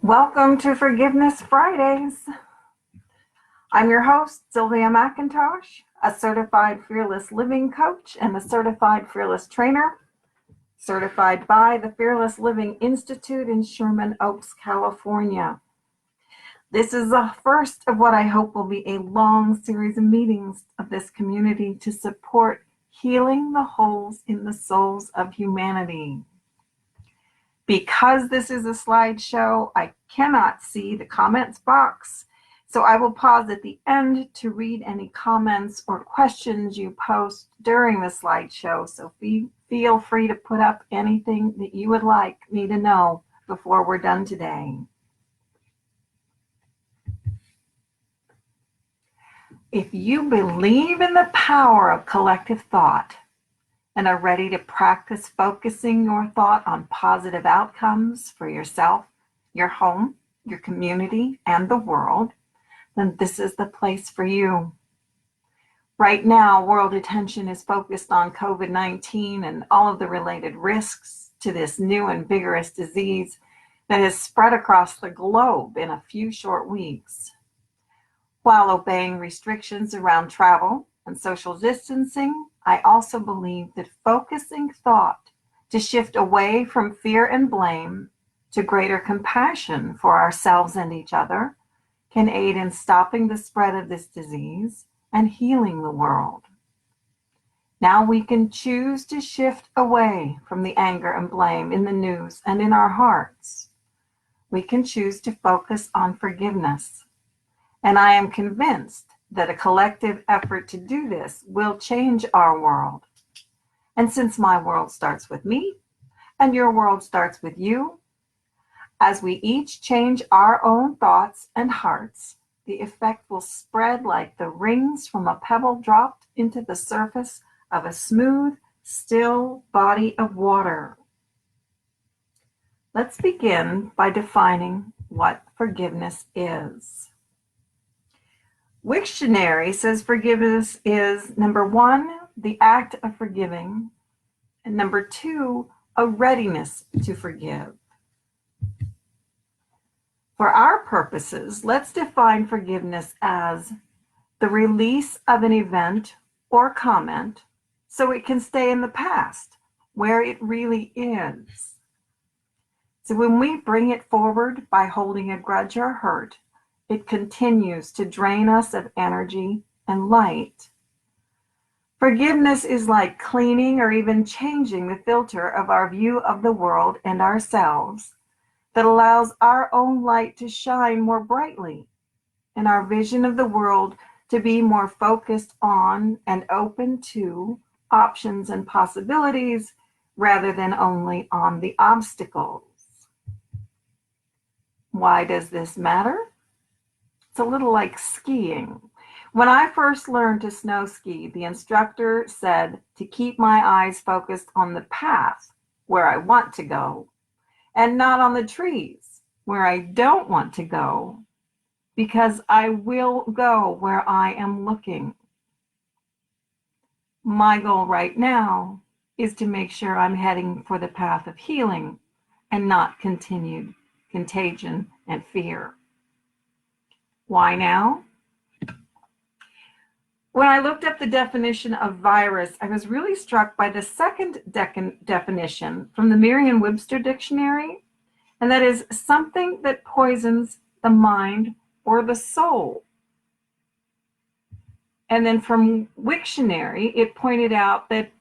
Welcome to Forgiveness Fridays. I'm your host, Sylvia McIntosh, a certified fearless living coach and a certified fearless trainer, certified by the Fearless Living Institute in Sherman Oaks, California. This is the first of what I hope will be a long series of meetings of this community to support healing the holes in the souls of humanity. Because this is a slideshow, I cannot see the comments box, so I will pause at the end to read any comments or questions you post during the slideshow, so feel free to put up anything that you would like me to know before we're done today. If you believe in the power of collective thought, and are ready to practice focusing your thought on positive outcomes for yourself, your home, your community, and the world, then this is the place for you. Right now, world attention is focused on COVID-19 and all of the related risks to this new and vigorous disease that has spread across the globe in a few short weeks. While obeying restrictions around travel and social distancing, I also believe that focusing thought to shift away from fear and blame to greater compassion for ourselves and each other can aid in stopping the spread of this disease and healing the world. Now we can choose to shift away from the anger and blame in the news and in our hearts. We can choose to focus on forgiveness. And I am convinced that a collective effort to do this will change our world. And since my world starts with me, and your world starts with you, as we each change our own thoughts and hearts, the effect will spread like the rings from a pebble dropped into the surface of a smooth, still body of water. Let's begin by defining what forgiveness is. Wiktionary says forgiveness is, number one, the act of forgiving, and number two, a readiness to forgive. For our purposes, let's define forgiveness as the release of an event or comment so it can stay in the past, where it really is. So when we bring it forward by holding a grudge or hurt, it continues to drain us of energy and light. Forgiveness is like cleaning or even changing the filter of our view of the world and ourselves that allows our own light to shine more brightly and our vision of the world to be more focused on and open to options and possibilities rather than only on the obstacles. Why does this matter? It's a little like skiing. When I first learned to snow ski, the instructor said to keep my eyes focused on the path where I want to go and not on the trees where I don't want to go, because I will go where I am looking. My goal right now is to make sure I'm heading for the path of healing and not continued contagion and fear. Why now? When I looked up the definition of virus, I was really struck by the second definition from the Merriam-Webster dictionary, and that is something that poisons the mind or the soul. And then from Wiktionary, it pointed out that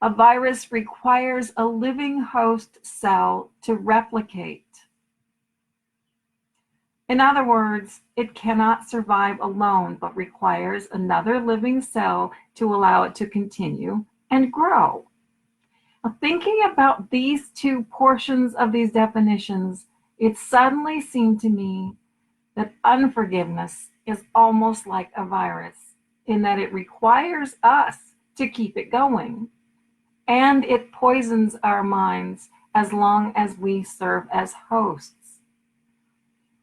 a virus requires a living host cell to replicate. In other words, it cannot survive alone, but requires another living cell to allow it to continue and grow. Now, thinking about these two portions of these definitions, it suddenly seemed to me that unforgiveness is almost like a virus, in that it requires us to keep it going, and it poisons our minds as long as we serve as hosts.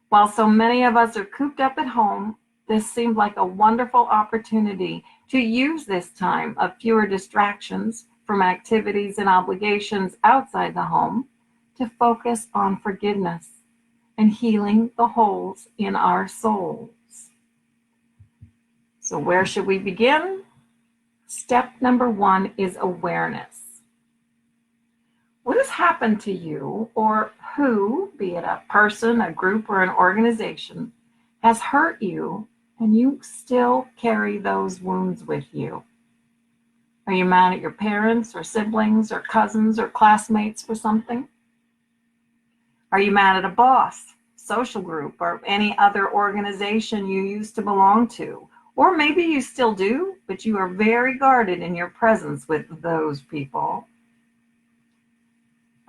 While so many of us are cooped up at home, this seemed like a wonderful opportunity to use this time of fewer distractions from activities and obligations outside the home to focus on forgiveness and healing the holes in our souls. So where should we begin? Step number 1 is awareness. What has happened to you, or who, be it a person, a group, or an organization, has hurt you, and you still carry those wounds with you? Are you mad at your parents or siblings or cousins or classmates for something? Are you mad at a boss, social group, or any other organization you used to belong to? Or maybe you still do, but you are very guarded in your presence with those people.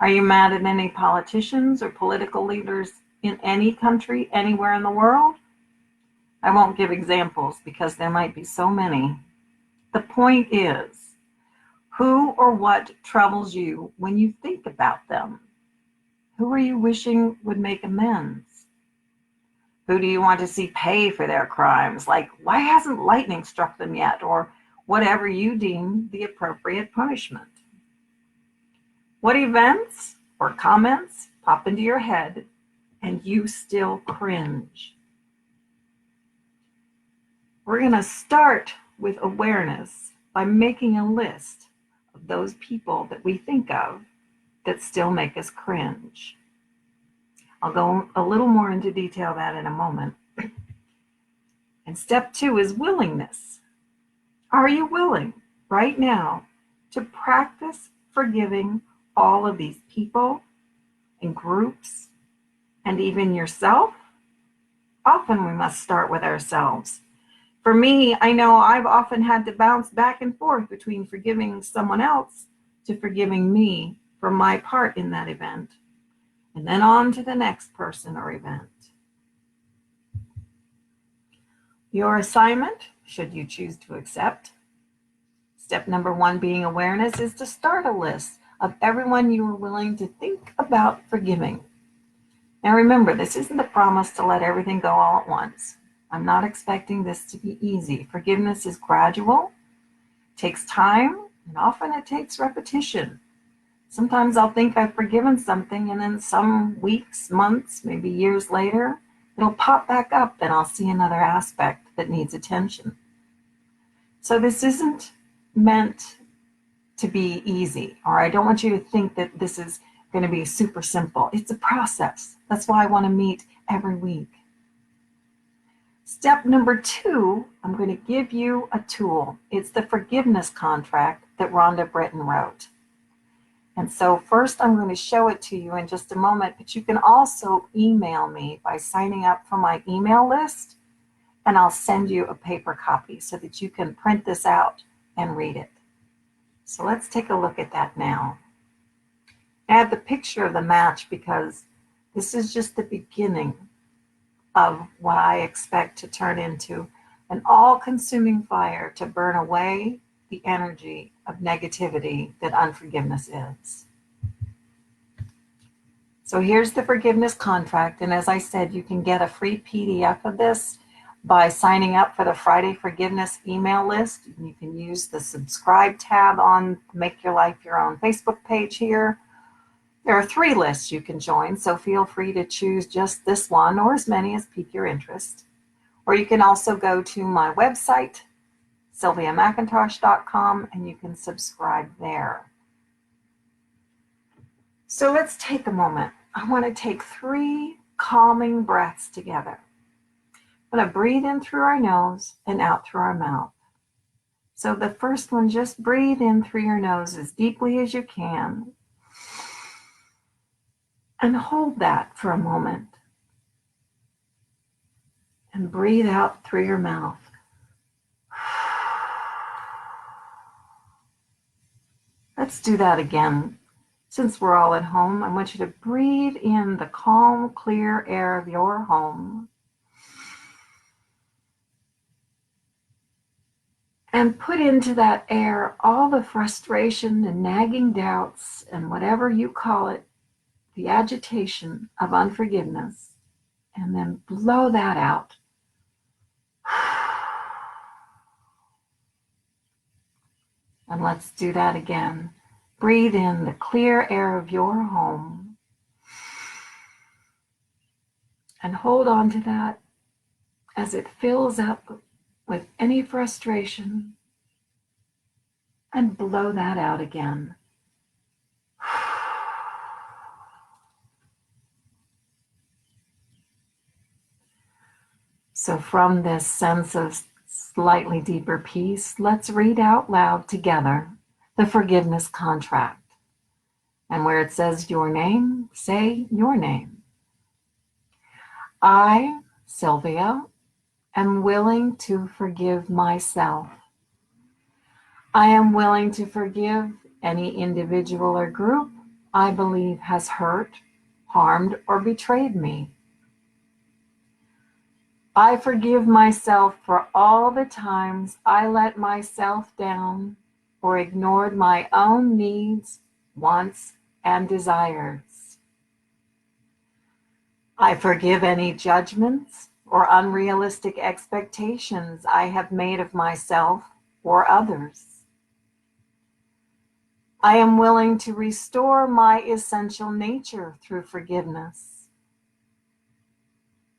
Are you mad at any politicians or political leaders in any country, anywhere in the world? I won't give examples because there might be so many. The point is, who or what troubles you when you think about them? Who are you wishing would make amends? Who do you want to see pay for their crimes? Like, why hasn't lightning struck them yet? Or whatever you deem the appropriate punishment. What events or comments pop into your head and you still cringe? We're going to start with awareness by making a list of those people that we think of that still make us cringe. I'll go a little more into detail that in a moment. And step 2 is willingness. Are you willing right now to practice forgiving all of these people and groups and even yourself? Often we must start with ourselves. For me, I know I've often had to bounce back and forth between forgiving someone else to forgiving me for my part in that event, and then on to the next person or event. Your assignment, should you choose to accept, step number 1 being awareness, is to start a list of everyone you are willing to think about forgiving. Now remember, this isn't a promise to let everything go all at once. I'm not expecting this to be easy. Forgiveness is gradual, takes time, and often it takes repetition. Sometimes I'll think I've forgiven something, and then some weeks, months, maybe years later, it'll pop back up and I'll see another aspect that needs attention. So this isn't meant to be easy, or I don't want you to think that this is going to be super simple. It's a process. That's why I want to meet every week. Step number 2, I'm going to give you a tool. It's the forgiveness contract that Rhonda Britton wrote. And so first I'm going to show it to you in just a moment, but you can also email me by signing up for my email list, and I'll send you a paper copy so that you can print this out and read it. So let's take a look at that now. I have the picture of the match because this is just the beginning of what I expect to turn into an all-consuming fire to burn away the energy of negativity that unforgiveness is. So here's the forgiveness contract, and as I said, you can get a free PDF of this by signing up for the Friday Forgiveness email list. You can use the subscribe tab on Make Your Life Your Own Facebook page here. There are 3 lists you can join, so feel free to choose just this one or as many as pique your interest. Or you can also go to my website, sylviamcintosh.com, and you can subscribe there. So let's take a moment. I want to take 3 calming breaths together. I'm going to breathe in through our nose and out through our mouth. So the first one, just breathe in through your nose as deeply as you can. And hold that for a moment. And breathe out through your mouth. Let's do that again. Since we're all at home, I want you to breathe in the calm, clear air of your home. And put into that air all the frustration and nagging doubts and whatever you call it, the agitation of unforgiveness, and then blow that out. And let's do that again. Breathe in the clear air of your home. And hold on to that as it fills up with any frustration, and blow that out again. So from this sense of slightly deeper peace, let's read out loud together the forgiveness contract. And where it says your name, say your name. I, Sylvia, am willing to forgive myself. I am willing to forgive any individual or group I believe has hurt, harmed, or betrayed me. I forgive myself for all the times I let myself down or ignored my own needs, wants, and desires. I forgive any judgments or unrealistic expectations I have made of myself or others. I am willing to restore my essential nature through forgiveness.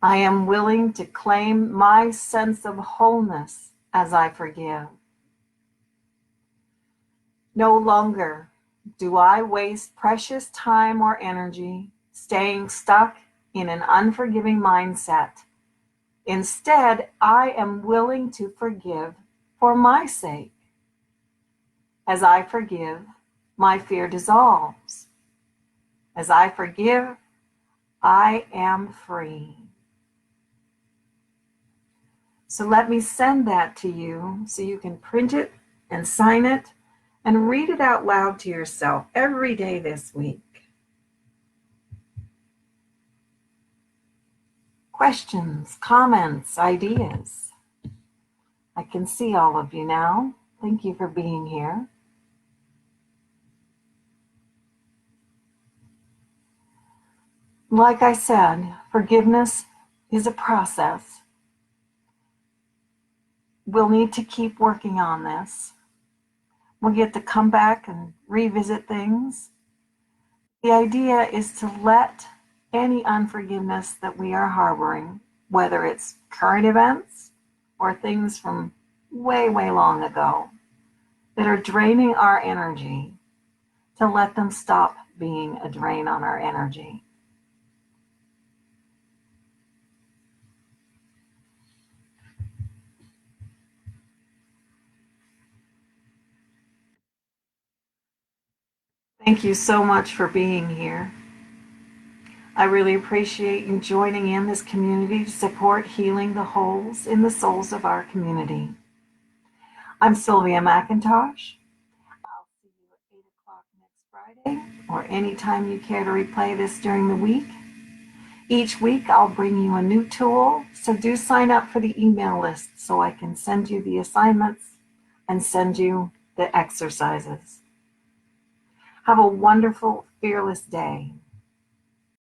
I am willing to claim my sense of wholeness as I forgive. No longer do I waste precious time or energy staying stuck in an unforgiving mindset. Instead, I am willing to forgive for my sake. As I forgive, my fear dissolves. As I forgive, I am free. So let me send that to you so you can print it and sign it and read it out loud to yourself every day this week. Questions, comments, ideas? I can see all of you now. Thank you for being here. Like I said, forgiveness is a process. We'll need to keep working on this. We'll get to come back and revisit things. The idea is to let any unforgiveness that we are harboring, whether it's current events or things from way, way long ago that are draining our energy, to let them stop being a drain on our energy. Thank you so much for being here. I really appreciate you joining in this community to support healing the holes in the souls of our community. I'm Sylvia McIntosh. I'll see you at 8 o'clock next Friday or anytime you care to replay this during the week. Each week I'll bring you a new tool, so do sign up for the email list so I can send you the assignments and send you the exercises. Have a wonderful, fearless day.